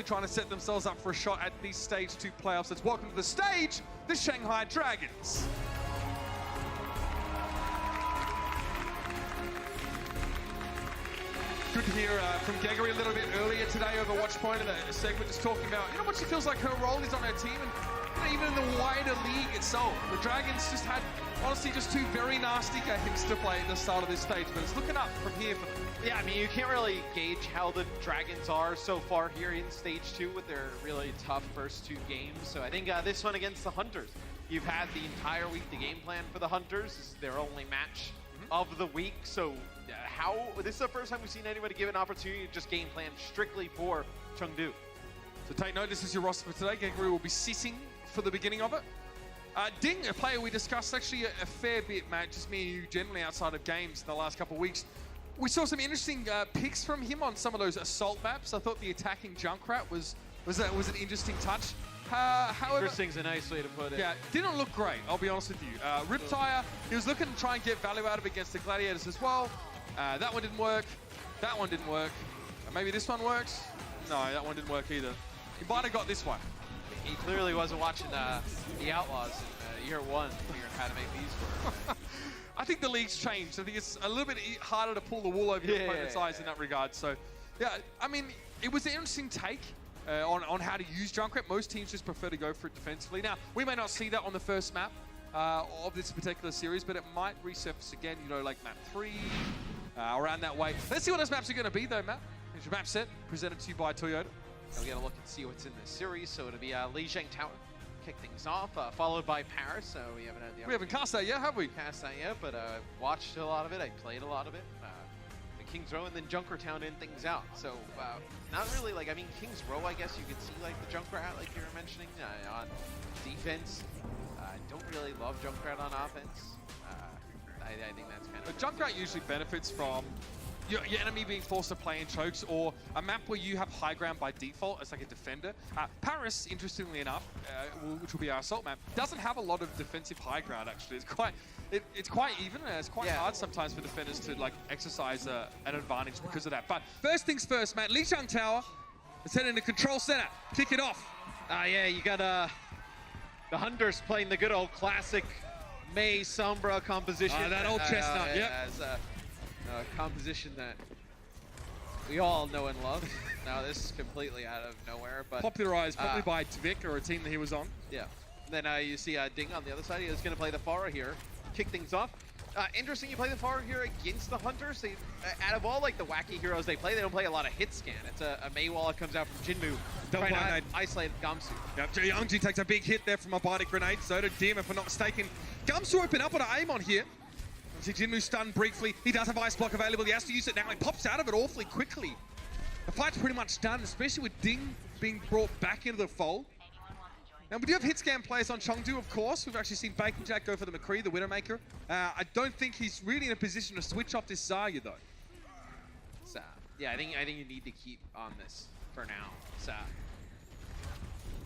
trying to set themselves up for a shot at the Stage 2 playoffs. Let's welcome to the stage, the Shanghai Dragons. Good to hear from Gregory a little bit earlier today over Watchpoint in the segment, just talking about, what she feels like her role is on her team, and even in the wider league itself. The Dragons just had, honestly, just two very nasty games to play at the start of this stage, but it's looking up from here for them. Yeah, I mean, you can't really gauge how the Dragons are so far here in Stage 2 with their really tough first two games. So I think this one against the Hunters, you've had the entire week, the game plan for the Hunters. This is their only match of the week. So this is the first time we've seen anybody give an opportunity to just game plan strictly for Chengdu. So take note, this is your roster for today. Gregory will be sitting for the beginning of it. Ding, a player we discussed actually a fair bit, Matt, just me and you generally outside of games in the last couple of weeks. We saw some interesting picks from him on some of those assault maps. I thought the attacking Junkrat was an interesting touch. However, Interesting's a nice way to put it. Yeah, didn't look great, I'll be honest with you. Riptire, he was looking to try and get value out of it against the Gladiators as well. That one didn't work. That one didn't work. Maybe this one works? No, that one didn't work either. He might have got this one. He clearly wasn't watching the Outlaws in year one, figuring how to make these work. I think the league's changed. I think it's a little bit harder to pull the wool over your opponent's eyes in that regard. So, yeah, I mean, it was an interesting take on how to use Junkrat. Most teams just prefer to go for it defensively. Now, we may not see that on the first map of this particular series, but it might resurface again, like map 3, around that way. Let's see what those maps are going to be, though, Matt. Here's your map set, presented to you by Toyota. We'll get a look and see what's in this series. So it'll be Lijiang Tower. Kick things off, followed by Paris. So we haven't cast that yet, have we? Cast that yet, but watched a lot of it. I played a lot of it. The King's Row and then Junkertown in things out. So not really I mean, King's Row, I guess you could see the Junkrat like you were mentioning on defense. I don't really love Junkrat on offense. I think that's kind of. But Junkrat usually benefits from your enemy being forced to play in chokes, or a map where you have high ground by default as a defender. Paris, interestingly enough, which will be our assault map, doesn't have a lot of defensive high ground. Actually, it's quite even, and it's quite hard sometimes for defenders to exercise an advantage because of that. But first things first, Matt. Lijiang Tower, let's head into control center. Kick it off. Yeah, you got the Hunters playing the good old classic May Sombra composition. That old chestnut. As a composition that we all know and love. Now this is completely out of nowhere, but popularized probably by Tvik or a team that he was on. Yeah. Then you see Ding on the other side. He's going to play the Pharah here, kick things off. Interesting, you play the Pharah here against the Hunters. They, out of all the wacky heroes they don't play a lot of hit scan. It's a Mei wall that comes out from Jinmu. Double grenade. Isolate Gamsu. Yep, Youngji takes a big hit there from a bionic grenade. So did Dim, if I'm not mistaken. Gamsu open up on an aim on here. See Jinmu stunned briefly. He does have Ice Block available. He has to use it now. He pops out of it awfully quickly. The fight's pretty much done, especially with Ding being brought back into the fold. Now, we do have hit scan players on Chengdu, of course. We've actually seen BACONJACK go for the McCree, the Widowmaker. I don't think he's really in a position to switch off this Zarya, though. So, yeah, I think you need to keep on this for now. So,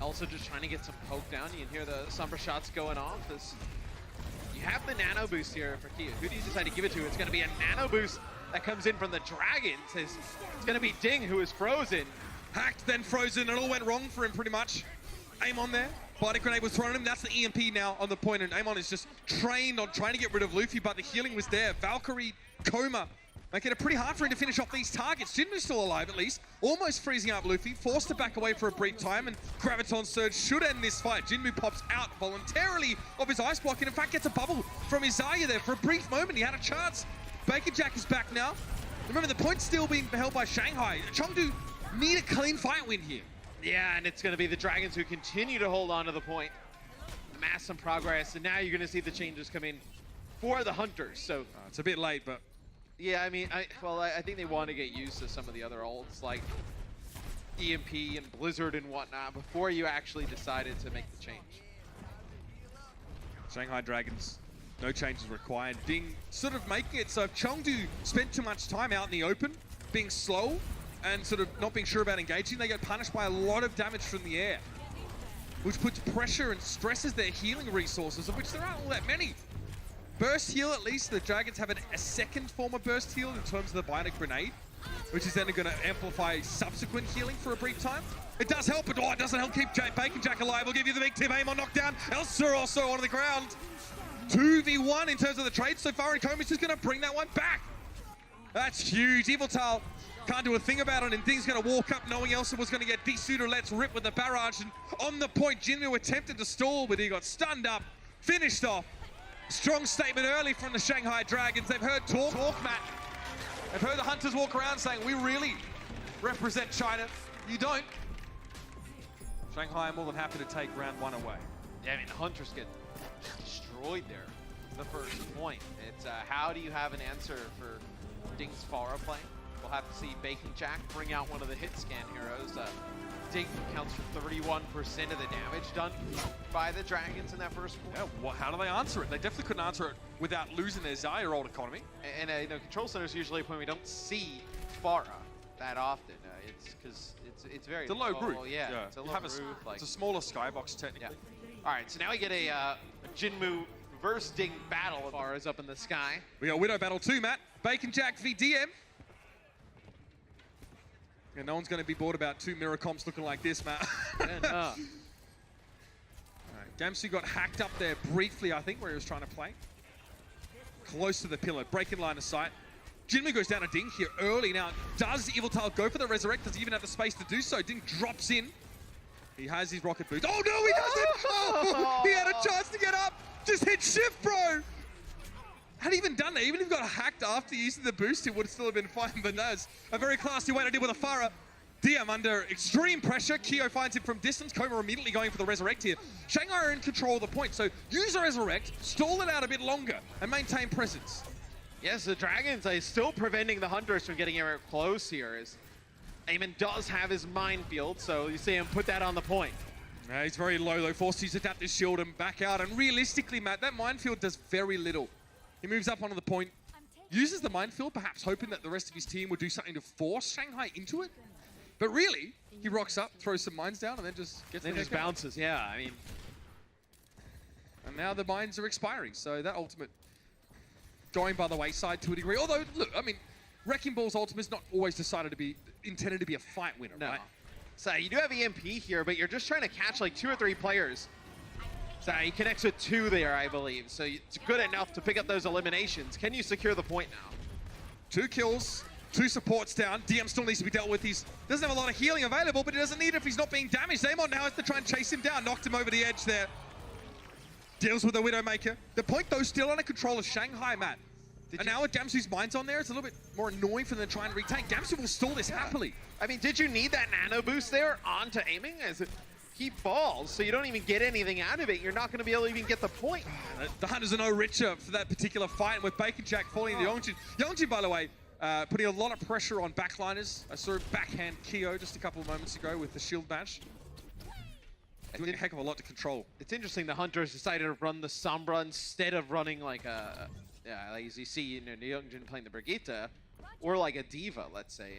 also just trying to get some poke down. You can hear the Sombra shots going off. You have the nano boost here for Kia. Who do you decide to give it to? It's going to be a nano boost that comes in from the Dragons. It's going to be Ding, who is frozen. Hacked, then frozen. It all went wrong for him, pretty much. Aim on there. Bionic grenade was thrown at him. That's the EMP now on the point, and Amon is just trained on trying to get rid of Luffy, but the healing was there. Valkyrie, Coma, making it pretty hard for him to finish off these targets. Jinmu's still alive, at least. Almost freezing up Luffy, forced to back away for a brief time, and Graviton Surge should end this fight. Jinmu pops out voluntarily of his ice block, and in fact gets a bubble from his Zarya there. For a brief moment, he had a chance. BACONJACK is back now. Remember, the point's still being held by Shanghai. Chengdu need a clean fight win here. Yeah, and it's going to be the Dragons who continue to hold on to the point. Amass some progress, and now you're going to see the changes come in for the Hunters. So it's a bit late, but yeah, I mean, I think they want to get used to some of the other ults like EMP and Blizzard and whatnot before you actually decided to make the change. Shanghai Dragons, no changes required. Ding sort of making it so if Chengdu spent too much time out in the open, being slow, and sort of not being sure about engaging, they get punished by a lot of damage from the air, which puts pressure and stresses their healing resources, of which there aren't all that many. Burst heal, at least, the Dragons have a second form of burst heal in terms of the bionic grenade. which is then going to amplify subsequent healing for a brief time. It does help, but it doesn't help keep BACONJACK alive. We'll give you the big tip. Amon knocked down. Elsa also on the ground. 2v1 in terms of the trade so far, and Comics is going to bring that one back. That's huge. Eviltal can't do a thing about it, and Ding's going to walk up knowing Elsa was going to get desuited. Let's rip with the barrage, and on the point, Jinmu attempted to stall, but he got stunned up, finished off. Strong statement early from the Shanghai Dragons. They've heard talk, Matt. They've heard the Hunters walk around saying, we really represent China. You don't. Shanghai are more than happy to take round 1 away. Yeah, I mean, the Hunters get destroyed there. The first point. It's how do you have an answer for Ding's Pharah play? We'll have to see BACONJACK bring out one of the hit scan heroes. Ding accounts for 31% of the damage done by the Dragons in that first point. Yeah, well, how do they answer it? They definitely couldn't answer it without losing their Zaya-old economy. And you know, control center is usually a point we don't see Pharah that often. It's because it's very low roof. Yeah, it's a low roof. It's a smaller skybox technically. Yeah. All right, so now we get a Jinmu versus Ding battle. Pharah is up in the sky. We got Widow battle too, Matt. BACONJACK v DM. Yeah, no one's going to be bored about 2 mirror comps looking like this, Matt. Yeah, no. All right, Gamsu got hacked up there briefly, I think, where he was trying to play. Close to the pillar, breaking line of sight. Jinmu goes down a Ding here early. Now, does Eviltal go for the Resurrect? Does he even have the space to do so? Ding drops in. He has his rocket boots. Oh, no, he doesn't! Oh, he had a chance to get up. Just hit shift, bro. Had he even done that, even if he got hacked after using the boost, it would still have been fine. But that's a very classy way to deal with a Pharah. DM under extreme pressure. Kyo finds him from distance. Koma immediately going for the Resurrect here. Shanghai are in control of the point, so use the Resurrect, stall it out a bit longer, and maintain presence. Yes, the Dragons are still preventing the Hunters from getting anywhere close here. As Eamon does have his minefield, so you see him put that on the point. He's very low though, forced to adapt his shield and back out. And realistically, Matt, that minefield does very little. He moves up onto the point, uses the minefield, perhaps hoping that the rest of his team would do something to force Shanghai into it. But really, he rocks up, throws some mines down, and then just gets then just bounces. Yeah, I mean. And now the mines are expiring, so that ultimate going by the wayside to a degree. Although, look, I mean, Wrecking Ball's ultimate is not always decided to be intended to be a fight winner, no. right? So you do have EMP here, but you're just trying to catch like 2 or 3 players. So he connects with 2 there, I believe. So it's good enough to pick up those eliminations. Can you secure the point now? 2 kills, 2 supports down. DM still needs to be dealt with. He doesn't have a lot of healing available, but he doesn't need it if he's not being damaged. Amon now has to try and chase him down. Knocked him over the edge there. Deals with the Widowmaker. The point, though, still under control of Shanghai, Matt. And now with Gamsu's mines on there, it's a little bit more annoying for them to try and retain. Gamsu will stall this happily. I mean, did you need that nano boost there onto aiming? As he falls, so you don't even get anything out of it. You're not going to be able to even get the point. The Hunters are no richer for that particular fight, and with BACONJACK falling into Yongjin. Yongjin, by the way, putting a lot of pressure on backliners. I saw backhand Kyo just a couple of moments ago with the shield bash. Doing a heck of a lot to control. It's interesting the Hunters decided to run the Sombra instead of running like a like as you see, you know, Yongjin playing the Brigitte, or like a Diva, let's say.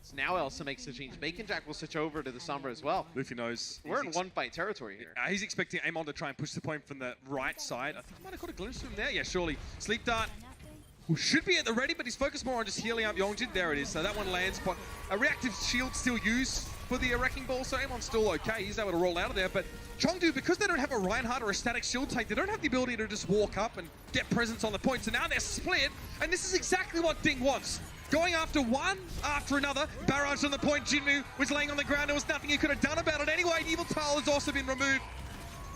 So now Elsa makes the change. BACONJACK will switch over to the Sombra as well. Luffy knows. We're in one fight territory here. He's expecting Amon to try and push the point from the right side. I think he might have caught a glimpse of him there. Yeah, surely. Sleep Dart should be at the ready, but he's focused more on just healing up Yongjin. There it is. So that one lands, but a reactive shield still used for the Wrecking Ball, so Amon's still okay. He's able to roll out of there, but Chengdu, because they don't have a Reinhardt or a static shield tank, they don't have the ability to just walk up and get presence on the point. So now they're split, and this is exactly what Ding wants. Going after one after another. Barrage on the point. Jinmu was laying on the ground. There was nothing he could have done about it anyway. Eviltal has also been removed.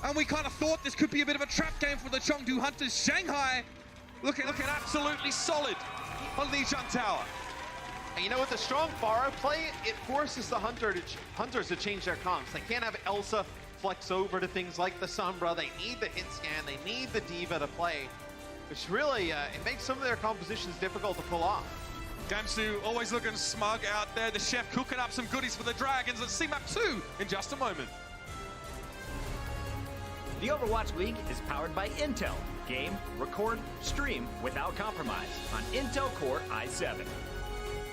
And we kind of thought this could be a bit of a trap game for the Chengdu Hunters. Shanghai looking absolutely solid on the Lijiang Tower. And you know, with the strong Pharah play, it forces the Hunters to change their comps. They can't have Elsa flex over to things like the Sombra. They need the hit scan. They need the Diva to play, which really, it makes some of their compositions difficult to pull off. Gamsu always looking smug out there. The chef cooking up some goodies for the Dragons. Let's see map 2 in just a moment. The Overwatch League is powered by Intel. Game, record, stream without compromise on Intel Core i7.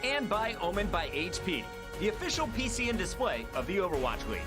And by Omen by HP, the official PC and display of the Overwatch League.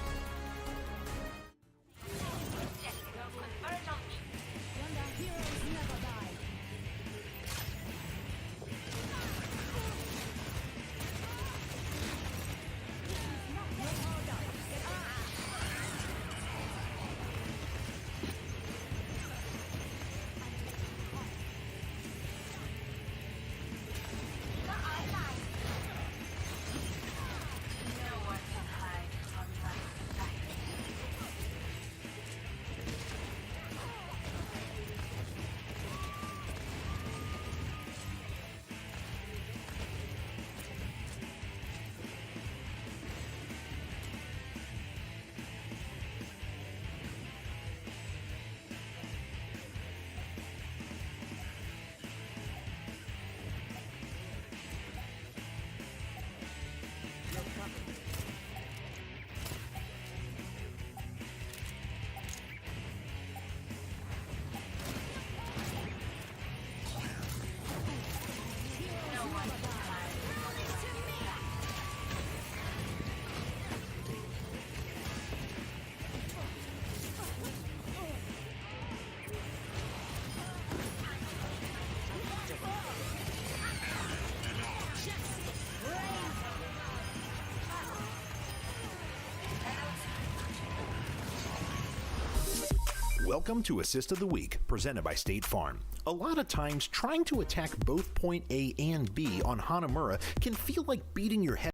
Welcome to Assist of the Week, presented by State Farm. A lot of times, trying to attack both point A and B on Hanamura can feel like beating your head